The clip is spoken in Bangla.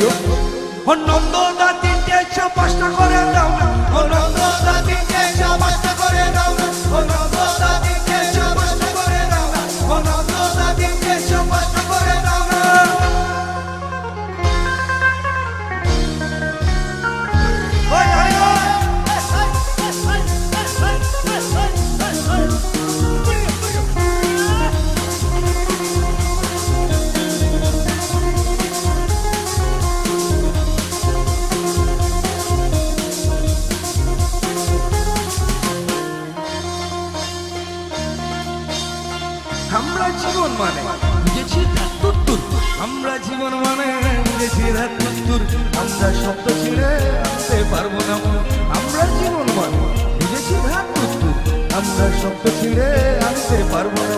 দিও। ও নন্দদা তিনটে চা পাঁচটা করে দাও না, ও নন্দদা তিনটে চা পাঁচটা করে দাও না, ও নন্দদা তিনটে চা পাঁচটা করে দাও না, ও নন্দদা তিনটে চা পাঁচটা করে দাও না। ওই আরে আমরা জীবন মানে বুঝেছি তুত্তুর, আমরা জীবন মানে বুঝেছি তুত্তুর, আমরা শব্দ ছিঁড়ে আনতে পারবো না মন। আমরা জীবন মানে বুঝেছি তুত্তুর, আমরা শব্দ ছিঁড়ে আনতে পারবো না।